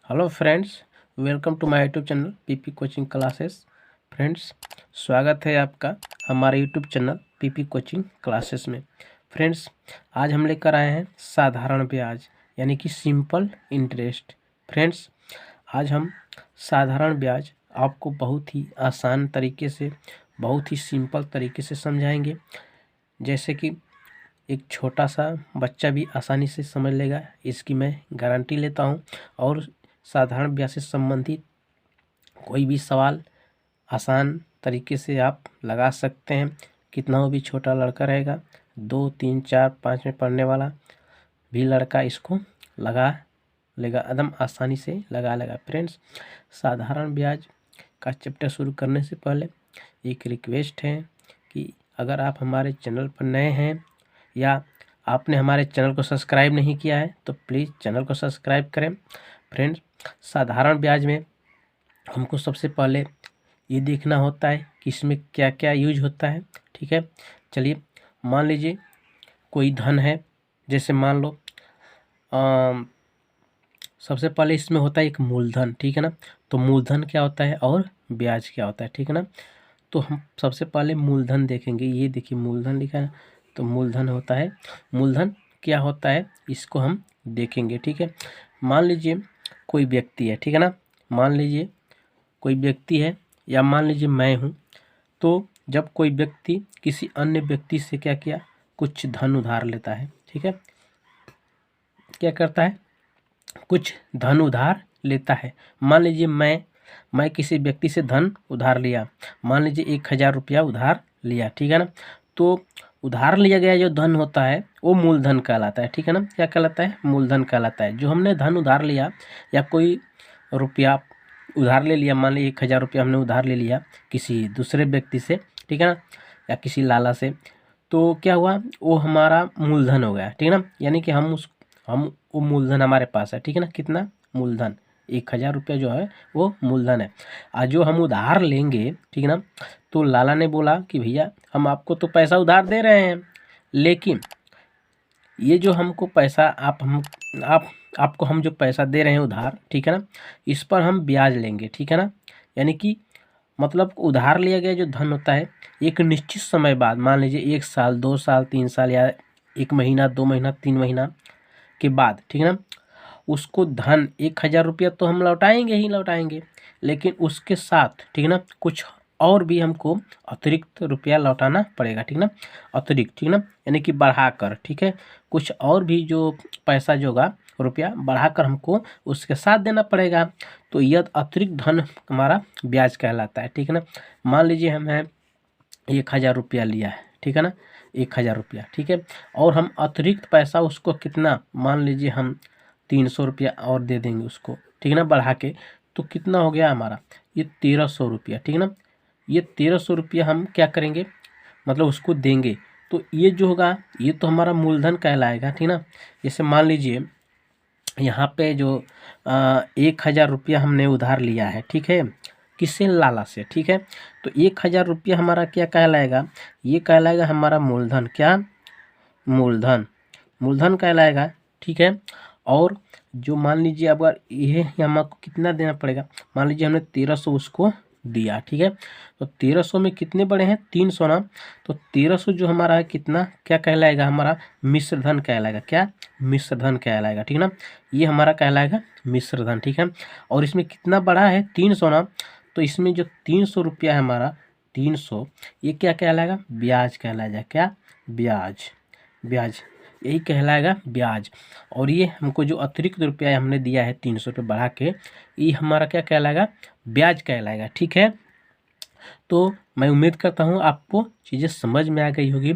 Hello friends, welcome to my YouTube channel PP coaching classes. Friends, स्वागत है आपका हमारे YouTube channel PP coaching classes में। Friends, आज हम लेकर आए हैं साधारण ब्याज यानी कि सिंपल इंटरेस्ट। फ्रेंड्स, आज हम साधारण ब्याज आपको बहुत ही आसान तरीके से, बहुत ही सिंपल तरीके से समझाएंगे, जैसे कि एक छोटा सा बच्चा भी आसानी से समझ लेगा, इसकी मैं गारंटी लेता हूँ। और साधारण ब्याज से संबंधित कोई भी सवाल आसान तरीके से आप लगा सकते हैं। कितना भी छोटा लड़का रहेगा, 2, 3, 4, 5 में पढ़ने वाला भी लड़का इसको लगा लेगा, एकदम आसानी से लगा लेगा। फ्रेंड्स, साधारण ब्याज का चैप्टर शुरू करने से पहले एक रिक्वेस्ट है कि अगर आप हमारे चैनल पर नए हैं या आपने हमारे चैनल को सब्सक्राइब नहीं किया है तो प्लीज़ चैनल को सब्सक्राइब करें। फ्रेंड्स, साधारण ब्याज में हमको सबसे पहले ये देखना होता है कि इसमें क्या क्या यूज होता है। ठीक है, चलिए मान लीजिए कोई धन है, जैसे मान लो सबसे पहले इसमें होता है एक मूलधन। ठीक है ना, तो मूलधन क्या होता है और ब्याज क्या होता है। ठीक है ना, तो हम सबसे पहले मूलधन देखेंगे। ये देखिए मूलधन लिखा है, तो मूलधन होता है, मूलधन क्या होता है इसको हम देखेंगे। ठीक है, मान लीजिए कोई व्यक्ति है, ठीक है ना, मान लीजिए कोई व्यक्ति है या मान लीजिए मैं हूँ। तो जब कोई व्यक्ति किसी अन्य व्यक्ति से क्या किया, कुछ धन उधार लेता है। ठीक है, क्या करता है, कुछ धन उधार लेता है। मान लीजिए मैं किसी व्यक्ति से धन उधार लिया, मान लीजिए 1000 रुपया उधार लिया। ठीक है ना, तो उधार लिया गया जो धन होता है वो मूलधन कहलाता है। ठीक है ना, क्या कहलाता है, मूलधन कहलाता है। जो हमने धन उधार लिया या कोई रुपया उधार ले लिया, मान लीजिए 1000 रुपया हमने उधार ले लिया किसी दूसरे व्यक्ति से, ठीक है ना, या किसी लाला से, तो क्या हुआ, वो हमारा मूलधन हो गया। ठीक है ना, यानी कि हम वो मूलधन हमारे पास है। ठीक है ना, कितना मूलधन, 1000 रुपया जो है वो मूलधन है। आज जो हम उधार लेंगे, ठीक है ना, तो लाला ने बोला कि भैया हम आपको तो पैसा उधार दे रहे हैं, लेकिन ये जो हमको पैसा आपको हम जो पैसा दे रहे हैं उधार, ठीक है ना, इस पर हम ब्याज लेंगे। ठीक है ना, यानी कि मतलब उधार लिया गया जो धन होता है एक निश्चित समय बाद, मान लीजिए 1 साल, 2 साल, 3 साल या 1 महीना, 2 महीना, 3 महीना के बाद, ठीक है ना, उसको धन 1000 रुपया तो हम लौटाएंगे ही लौटाएंगे, लेकिन उसके साथ, ठीक है ना, कुछ और भी हमको अतिरिक्त रुपया लौटाना पड़ेगा। ठीक ना, अतिरिक्त, ठीक ना, यानी कि बढ़ाकर, ठीक है, कुछ और भी जो पैसा जो होगा, रुपया बढ़ाकर हमको उसके साथ देना पड़ेगा। तो यह अतिरिक्त धन हमारा ब्याज कहलाता है। ठीक है ना, मान लीजिए हमें 1000 रुपया लिया है, ठीक है ना, 1000 रुपया, ठीक है, और हम अतिरिक्त पैसा उसको कितना, मान लीजिए हम 300 रुपया और दे देंगे उसको, ठीक है ना, बढ़ा के, तो कितना हो गया हमारा, ये 1300 रुपया। ठीक है ना, ये 1300 रुपया हम क्या करेंगे, मतलब उसको देंगे। तो ये जो होगा ये तो हमारा मूलधन कहलाएगा। ठीक ना, जैसे मान लीजिए यहाँ पे जो 1000 रुपया हमने उधार लिया है, ठीक है, किससे, लाला से। ठीक है, तो 1000 रुपया हमारा क्या कहलाएगा, ये कहलाएगा हमारा मूलधन। क्या, मूलधन, मूलधन कहलाएगा। ठीक है, और जो मान लीजिए अगर ये हमको कितना देना पड़ेगा, मान लीजिए हमने 1300 उसको दिया। ठीक है, तो 1300 में कितने बड़े हैं, 300 ना, तो 1300 जो हमारा है कितना, क्या कहलाएगा, हमारा मिश्र धन कहलाएगा। क्या, मिश्र धन कहलाएगा। ठीक ना, ये हमारा कहलाएगा मिश्र धन। ठीक है, और इसमें कितना बड़ा है, 300 ना, तो इसमें जो 300 रुपया है हमारा, 300, ये क्या कहलाएगा, ब्याज कहलाएगा। क्या, ब्याज, ब्याज, यही कहलाएगा ब्याज। और ये हमको जो अतिरिक्त रुपया हमने दिया है 300 रुपये बढ़ा के, ये हमारा क्या कहलाएगा, ब्याज कहलाएगा। ठीक है, तो मैं उम्मीद करता हूँ आपको चीज़ें समझ में आ गई होगी।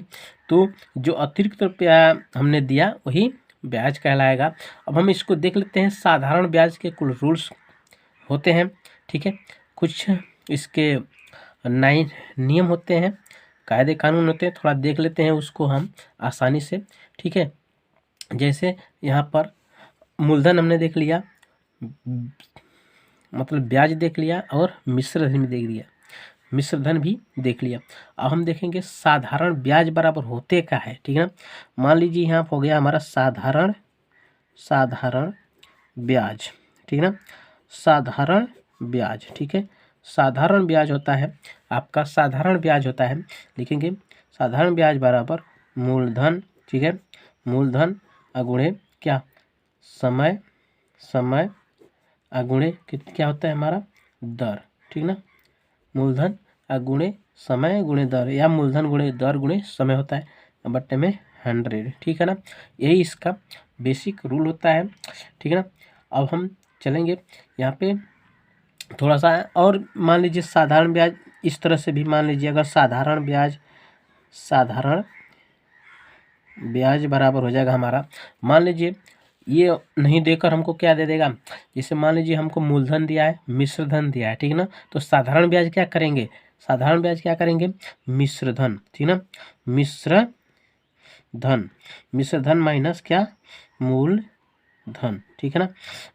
तो जो अतिरिक्त रुपया हमने दिया वही ब्याज कहलाएगा। अब हम इसको देख लेते हैं, साधारण ब्याज के कुल रूल्स होते हैं। ठीक है, कुछ इसके नए नियम होते हैं, कायदे कानून होते हैं, थोड़ा देख लेते हैं उसको हम आसानी से। ठीक है, जैसे यहाँ पर मूलधन हमने देख लिया, मतलब ब्याज देख लिया, और मिश्र धन भी देख लिया, मिश्र धन भी देख लिया। अब हम देखेंगे साधारण ब्याज बराबर होते क्या है। ठीक है ना, मान लीजिए यहाँ हो गया हमारा साधारण ब्याज। ठीक है ना, साधारण ब्याज। ठीक है, साधारण ब्याज होता है आपका, साधारण ब्याज होता है, लिखेंगे साधारण ब्याज बराबर मूलधन। ठीक है, मूलधन अगुणे क्या, समय, समय अगुणे क्या होता है हमारा, दर। ठीक ना, मूलधन अगुणे समय गुणे दर, या मूलधन गुणे दर गुणे समय होता है, बट्टे में 100। ठीक है ना, यही इसका बेसिक रूल होता है। ठीक है ना, अब हम चलेंगे यहाँ पे थोड़ा सा, और मान लीजिए साधारण ब्याज इस तरह से भी मान लीजिए, अगर साधारण ब्याज, साधारण ब्याज बराबर हो जाएगा हमारा, मान लीजिए ये नहीं देकर हमको क्या दे देगा, जैसे मान लीजिए हमको मूलधन दिया है, मिश्र धन दिया है। ठीक है ना, तो साधारण ब्याज क्या करेंगे, साधारण ब्याज क्या करेंगे, मिश्र धन। ठीक है ना, मिश्र धन, मिश्र धन माइनस क्या, मूल धन। ठीक है ना,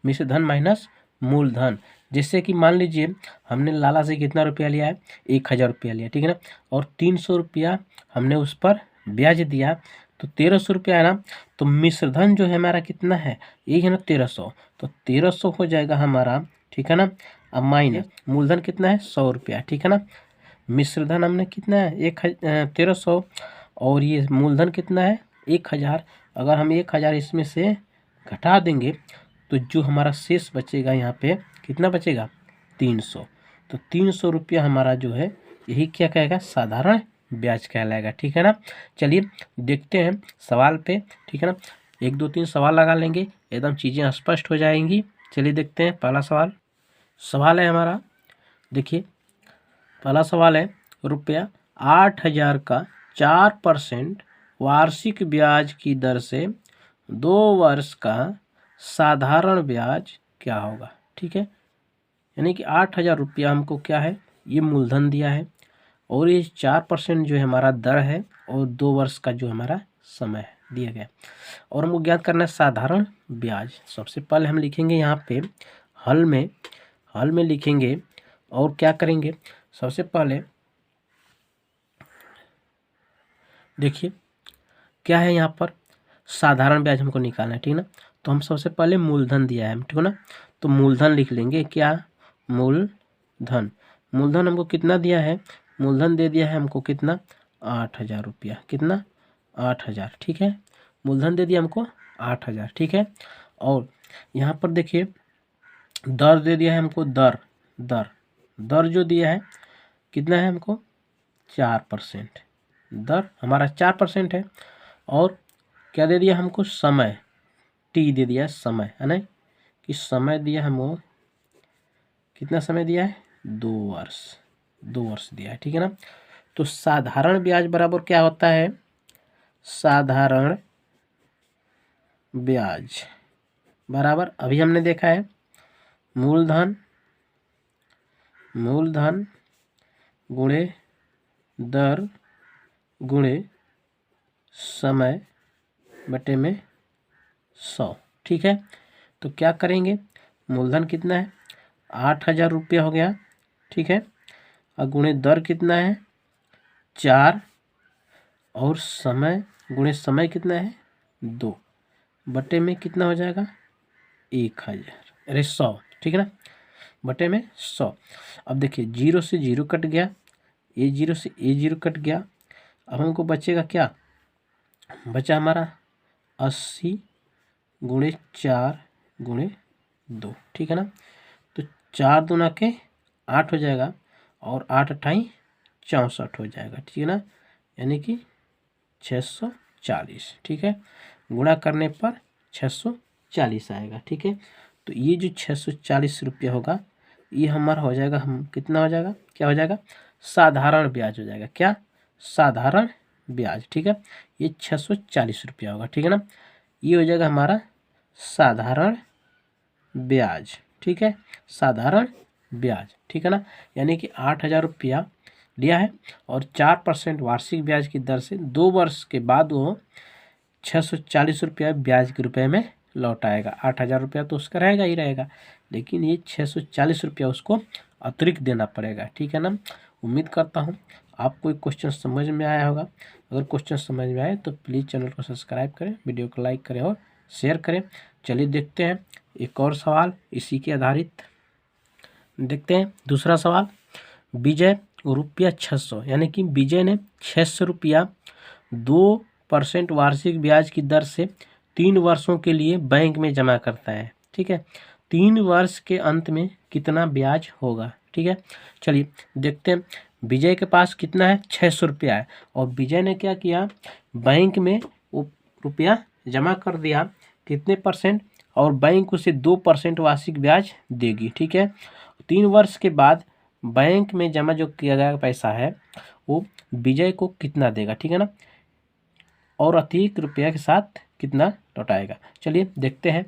मिश्र धन माइनस मूल धन। जैसे कि मान लीजिए हमने लाला से कितना रुपया लिया है, 1000 रुपया लिया। ठीक है ना, और 300 रुपया हमने उस पर ब्याज दिया, तो 1300 रुपया है ना, तो मिश्र धन जो है हमारा कितना है, ये है ना 1300, तो 1300 हो जाएगा हमारा। ठीक है ना, अब माइनस मूलधन कितना है, 100 रुपया। ठीक है ना, मिश्र धन हमने कितना है, 1300, और ये मूलधन कितना है, 1000। अगर हम 1000 इसमें से घटा देंगे तो जो हमारा शेष बचेगा यहाँ पे कितना बचेगा, 300। तो 300 रुपया हमारा जो है, यही क्या कहेगा, साधारण ब्याज कहलाएगा। ठीक है ना, चलिए देखते हैं सवाल पे। ठीक है ना, 1 2 3 सवाल लगा लेंगे, एकदम चीज़ें स्पष्ट हो जाएंगी। चलिए देखते हैं पहला सवाल। सवाल है हमारा, देखिए पहला सवाल है, रुपया 8000 का 4% वार्षिक ब्याज की दर से 2 वर्ष का साधारण ब्याज क्या होगा। ठीक है, यानी कि 8000 रुपया हमको क्या है, ये मूलधन दिया है, और ये 4% जो है हमारा दर है, और 2 वर्ष का जो हमारा समय है दिया गया, और हमको ज्ञात करना है साधारण ब्याज। सबसे पहले हम लिखेंगे यहाँ पे हल में लिखेंगे, और क्या करेंगे, सबसे पहले देखिए क्या है यहाँ पर, साधारण ब्याज हमको निकालना है। ठीक है ना, तो हम सबसे पहले मूलधन दिया है, ठीक है ना, तो मूलधन लिख लेंगे, क्या, मूलधन। मूलधन हमको कितना दिया है, मूलधन दे दिया है हमको कितना, 8000 रुपया। कितना, 8000। ठीक है, मूलधन दे दिया हमको 8000। ठीक है, और यहाँ पर देखिए दर दे दिया है हमको, दर दर दर जो दिया है कितना है हमको, 4%। दर हमारा 4% है, और क्या दे दिया हमको, समय, टी दे दिया है, समय है ना, कि समय दिया हमको कितना समय दिया है, 2 वर्ष, 2 वर्ष दिया है। ठीक है ना, तो साधारण ब्याज बराबर क्या होता है, साधारण ब्याज बराबर अभी हमने देखा है मूलधन, मूलधन गुणे दर गुणे समय बटे में 100। ठीक है, तो क्या करेंगे, मूलधन कितना है, 8000 रुपया हो गया। ठीक है, और गुणे दर कितना है, 4, और समय गुणे समय कितना है, 2, बटे में कितना हो जाएगा, 1000, अरे 100। ठीक है ना, बटे में 100। अब देखिए 0 से 0 कट गया, ये 0 से ये 0 कट गया, अब हमको बचेगा क्या, बचा हमारा 80 गुणे 4 गुणे 2। ठीक है ना, तो 4 दूना के 8 हो जाएगा, और 8 अट्ठाई 64 हो जाएगा। ठीक है ना, यानी कि 640। ठीक है, गुणा करने पर 640 आएगा। ठीक है, तो ये जो 640 रुपया होगा, ये हमारा हो जाएगा, हम कितना हो जाएगा, क्या हो जाएगा, साधारण ब्याज हो जाएगा। क्या, साधारण ब्याज। ठीक है, ये 640 रुपया होगा। ठीक है ना, ये हो जाएगा हमारा साधारण ब्याज। ठीक है, साधारण ब्याज। ठीक है ना, यानी कि 8000 रुपया लिया है, और 4% वार्षिक ब्याज की दर से 2 वर्ष के बाद वो 640 रुपया ब्याज के रुपए में लौट आएगा। 8000 रुपया तो उसका रहेगा ही रहेगा, लेकिन ये 640 रुपया उसको अतिरिक्त देना पड़ेगा। ठीक है ना, उम्मीद करता हूँ आपको एक क्वेश्चन समझ में आया होगा। अगर क्वेश्चन समझ में आए तो प्लीज़ चैनल को सब्सक्राइब करें, वीडियो को लाइक करें और शेयर करें। चलिए देखते हैं एक और सवाल इसी के आधारित। देखते हैं दूसरा सवाल। विजय रुपया 600, यानी कि विजय ने 600 रुपया 2% वार्षिक ब्याज की दर से 3 वर्षों के लिए बैंक में जमा करता है। ठीक है, 3 वर्ष के अंत में कितना ब्याज होगा। ठीक है, चलिए देखते हैं। विजय के पास कितना है, 600 रुपया है, और विजय ने क्या किया, बैंक में वो रुपया जमा कर दिया। कितने परसेंट, और बैंक उसे 2% वार्षिक ब्याज देगी। ठीक है, 3 वर्ष के बाद बैंक में जमा जो किया गया पैसा है वो विजय को कितना देगा। ठीक है ना, और अतिरिक्त रुपया के साथ कितना लौटाएगा। चलिए देखते हैं।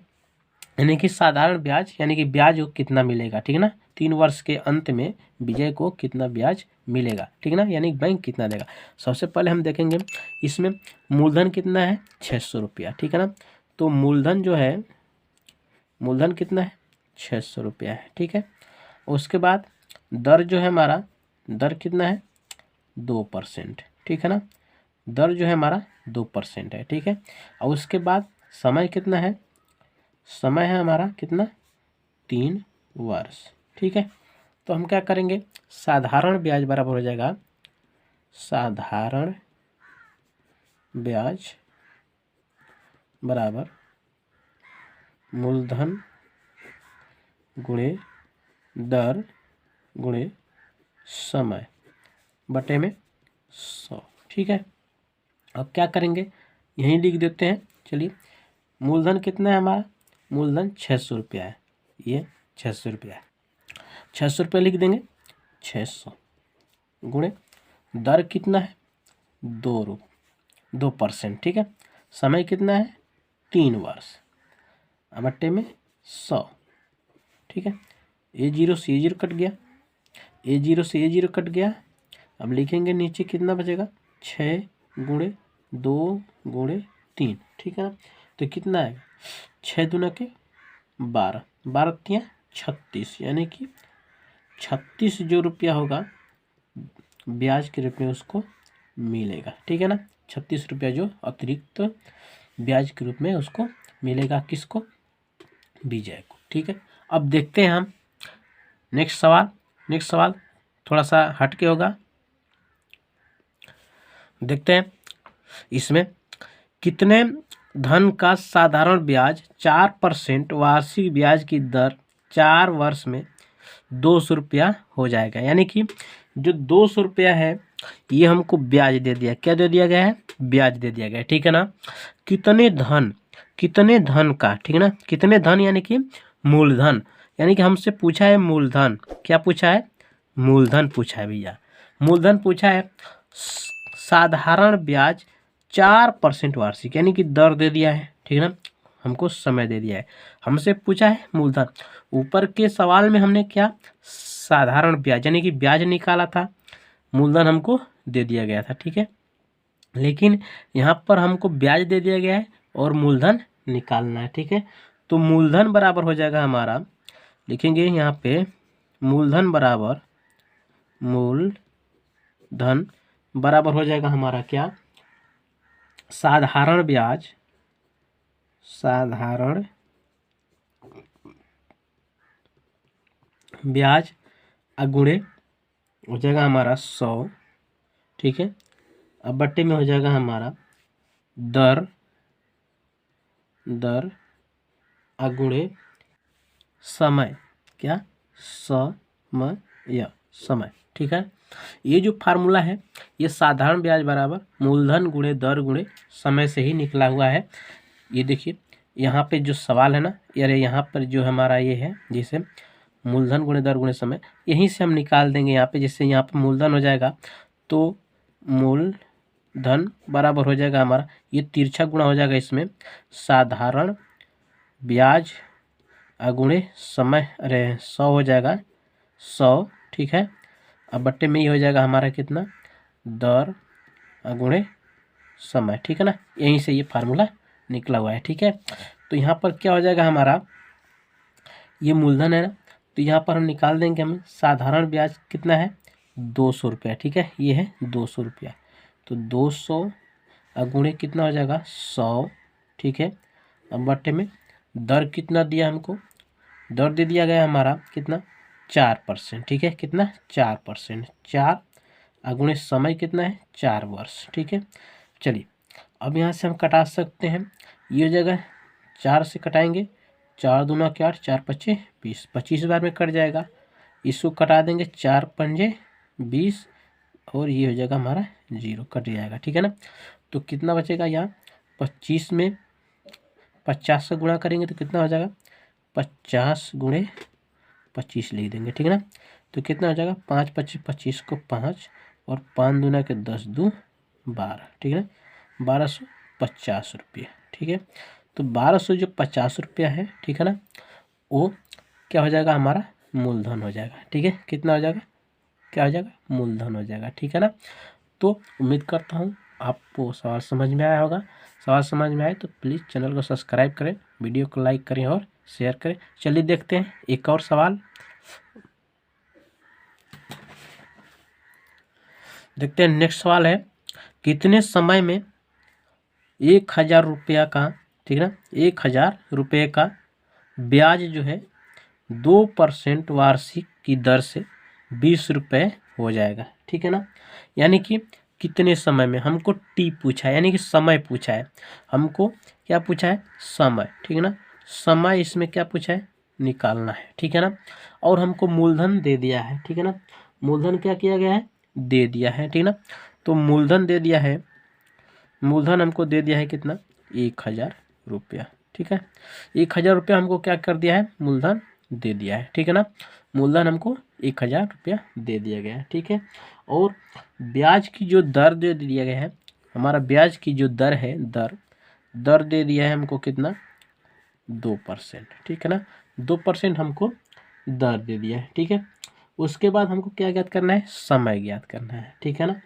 यानी कि साधारण ब्याज, यानी कि ब्याज को कितना मिलेगा। ठीक है ना, 3 वर्ष के अंत में विजय को कितना ब्याज मिलेगा। ठीक है ना, यानी बैंक कितना देगा। सबसे पहले हम देखेंगे इसमें मूलधन कितना है, 600 रुपया। ठीक है ना, तो मूलधन जो है, मूलधन कितना है, 600 रुपया है। ठीक है, उसके बाद दर जो है हमारा, दर कितना है, 2%। ठीक है ना, दर जो है हमारा 2% है। ठीक है, और उसके बाद समय कितना है, समय है हमारा कितना, 3 वर्ष। ठीक है, तो हम क्या करेंगे, साधारण ब्याज बराबर हो जाएगा, साधारण ब्याज बराबर मूलधन गुणे दर गुणे समय बटे में 100। ठीक है, अब क्या करेंगे, यहीं लिख देते हैं। चलिए, मूलधन कितना है हमारा, मूलधन 600 रुपया है, ये 600 रुपया है, 600 रुपया लिख देंगे, 600 गुणे दर कितना है, 2%। ठीक है, समय कितना है, 3 वर्ष, बट्टे में 100। ठीक है, ए जीरो से ए जीरो कट गया, ए जीरो से ए जीरो कट गया। अब लिखेंगे नीचे कितना बचेगा, 6 गुणे 2 गुणे 3। ठीक है ना, तो कितना है, 6 दूना के 12, 12 तियाँ 36, यानी कि 36 जो रुपया होगा ब्याज के रूप में उसको मिलेगा। ठीक है ना, 36 रुपया जो अतिरिक्त ब्याज के रूप में उसको मिलेगा, किसको, विजय को। ठीक है, अब देखते हैं हम नेक्स्ट सवाल। नेक्स्ट सवाल थोड़ा सा हट के होगा, देखते हैं। इसमें कितने धन का साधारण ब्याज 4% वार्षिक ब्याज की दर 4 वर्ष में 200 रुपया हो जाएगा। यानी कि जो 200 रुपया है ये हमको ब्याज दे दिया, क्या दे दिया गया है, ब्याज दे दिया गया है। ठीक है ना, कितने धन, कितने धन का, ठीक है ना, कितने धन यानी कि मूलधन, यानी कि हमसे पूछा है मूलधन, क्या पूछा है, मूलधन पूछा है भैया, मूलधन पूछा है। साधारण ब्याज 4% वार्षिक, यानी कि दर दे दिया है। ठीक है ना, हमको समय दे दिया है, हमसे पूछा है मूलधन। ऊपर के सवाल में हमने क्या, साधारण ब्याज यानी कि ब्याज निकाला था, मूलधन हमको दे दिया गया था। ठीक है, लेकिन यहाँ पर हमको ब्याज दे दिया गया है और मूलधन निकालना है। ठीक है, तो मूलधन बराबर हो जाएगा हमारा, लिखेंगे यहाँ पे मूलधन बराबर, मूलधन बराबर हो जाएगा हमारा क्या, साधारण ब्याज, साधारण ब्याज अगुणे हो जाएगा हमारा 100। ठीक है, अब बट्टे में हो जाएगा हमारा दर, दर अगुणे समय, क्या, समय, समय। ठीक है, ये जो फार्मूला है ये साधारण ब्याज बराबर मूलधन गुणे दर गुणे समय से ही निकला हुआ है। ये देखिए यहाँ पे जो सवाल है ना, यार यहाँ पर जो हमारा ये है, जैसे मूलधन गुणे दर गुणे समय, यहीं से हम निकाल देंगे यहाँ पे। जैसे यहाँ पे मूलधन हो जाएगा तो मूलधन बराबर हो जाएगा हमारा, ये तिरछा गुणा हो जाएगा इसमें, साधारण ब्याज अगुणे समय, अरे 100 हो जाएगा, 100। ठीक है, अब बट्टे में ये हो जाएगा हमारा कितना, दर अगुणे समय। ठीक है ना, यहीं से ये फार्मूला निकला हुआ है। ठीक है, तो यहाँ पर क्या हो जाएगा हमारा, ये मूलधन है ना, तो यहाँ पर हम निकाल देंगे, हमें साधारण ब्याज कितना है, 200 रुपया। ठीक है, ये है 200 रुपया, तो 200 अगुणे कितना हो जाएगा, 100। ठीक है, अब बट्टे में दर कितना दिया हमको, दर दे दिया गया हमारा कितना 4%, ठीक है, कितना 4%, 4 अगुणे समय कितना है 4 वर्ष, ठीक है। चलिए अब यहाँ से हम कटा सकते हैं, ये जगह 4 से कटाएंगे, 4 दूना क्या 8, 4 पच्चे 20, 25 बार में कट जाएगा। इसको कटा देंगे 4 पंजे 20 और ये हो जाएगा हमारा 0, कट जाएगा, ठीक है ना। तो कितना बचेगा यहाँ 25 में 50 से गुणा करेंगे तो कितना हो जाएगा 50 गुणे 25 लिख देंगे, ठीक है ना। तो कितना हो जाएगा 5 25 25 को 5 और 5 दूना के 10 2 12, ठीक है ना, 1250 रुपये, ठीक है। तो 1200 जो 50 रुपया है, ठीक है ना, वो क्या हो जाएगा हमारा मूलधन हो जाएगा, ठीक है। कितना हो जाएगा, क्या हो जाएगा मूलधन हो जाएगा, ठीक है ना। तो उम्मीद करता हूँ आपको सवाल समझ में आया होगा। सवाल समझ में आए तो प्लीज़ चैनल को सब्सक्राइब करें, वीडियो को लाइक करें और शेयर करें। चलिए देखते हैं एक और सवाल, देखते हैं। नेक्स्ट सवाल है, कितने समय में 1000 रुपया का, ठीक है ना, 1000 रुपये का ब्याज जो है 2% वार्षिक की दर से 20 रुपये हो जाएगा, ठीक है ना। यानी कि कितने समय में, हमको टी पूछा है, यानी कि समय पूछा है, हमको क्या पूछा है समय, ठीक है ना। समय इसमें क्या पूछा है निकालना है, ठीक है ना। और हमको मूलधन दे दिया है, ठीक है ना, मूलधन क्या किया गया है दे दिया है, ठीक है ना। तो मूलधन दे दिया है, मूलधन हमको दे दिया है कितना 1000 रुपया, ठीक है। 1000 रुपया हमको क्या कर दिया है मूलधन दे दिया है, ठीक है ना। मूलधन हमको 1000 रुपया दे दिया गया है, ठीक है। और ब्याज की जो दर दे दिया गया है, हमारा ब्याज की जो दर है, दर दे दिया है हमको कितना 2%, ठीक है ना, 2% हमको दर दे दिया है, ठीक है। उसके बाद हमको क्या ज्ञात करना है समय ज्ञात करना है, ठीक है ना।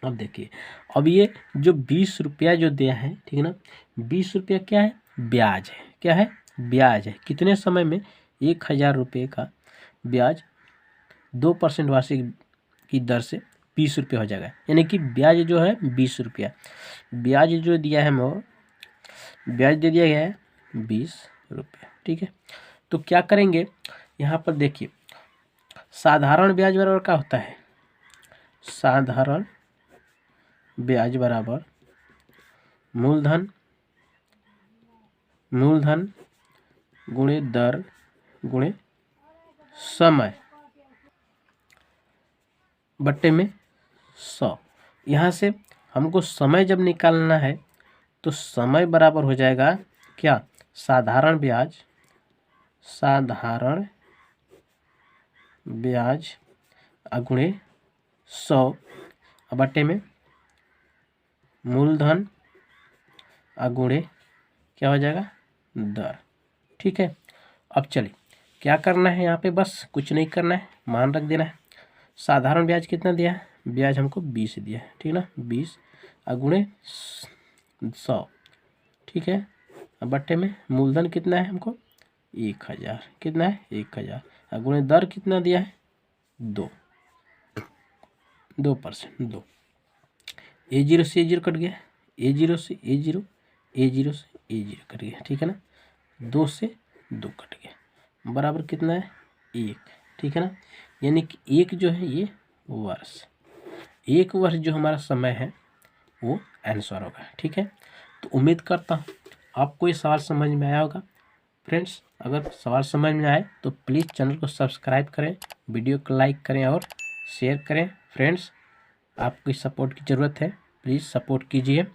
अब देखिए, अब ये जो 20 रुपया जो दिया है, ठीक है ना, 20 रुपया क्या है ब्याज है, क्या है ब्याज है। कितने समय में 1000 रुपये का ब्याज 2% वार्षिक की दर से 20 रुपये हो जाएगा, यानी कि ब्याज जो है 20 रुपया, ब्याज जो दिया है वो ब्याज दे दिया गया है 20 रुपया, ठीक है। तो क्या करेंगे यहाँ पर देखिए, साधारण ब्याज बराबर क्या होता है, साधारण ब्याज बराबर मूलधन गुणे दर गुणे समय बट्टे में 100। यहाँ से हमको समय जब निकालना है तो समय बराबर हो जाएगा क्या साधारण ब्याज गुणे 100 बट्टे में मूलधन गुणे क्या हो जाएगा दर, ठीक है। अब चलिए क्या करना है, यहाँ पे बस कुछ नहीं करना है, मान रख देना है। साधारण ब्याज कितना दिया है, ब्याज हमको 20 दिया है, ठीक है ना, 20 गुणे 100, ठीक है। अब बट्टे में मूलधन कितना है हमको 1000, कितना है 1000 गुणे दर कितना दिया है 2%, 2 A0 से A0 कट गया, A0 से A0, A0 से A0 कट गया, ठीक है ना, 2 से 2 कट गया, बराबर कितना है 1, ठीक है ना। यानी कि 1 जो है ये वर्ष, 1 वर्ष जो हमारा समय है वो आंसर होगा, ठीक है। तो उम्मीद करता हूँ आपको ये सवाल समझ में आया होगा। फ्रेंड्स अगर सवाल समझ में आए तो प्लीज़ चैनल को सब्सक्राइब करें, वीडियो को लाइक करें और शेयर करें। फ्रेंड्स आपकी सपोर्ट की ज़रूरत है, प्लीज़ सपोर्ट कीजिए।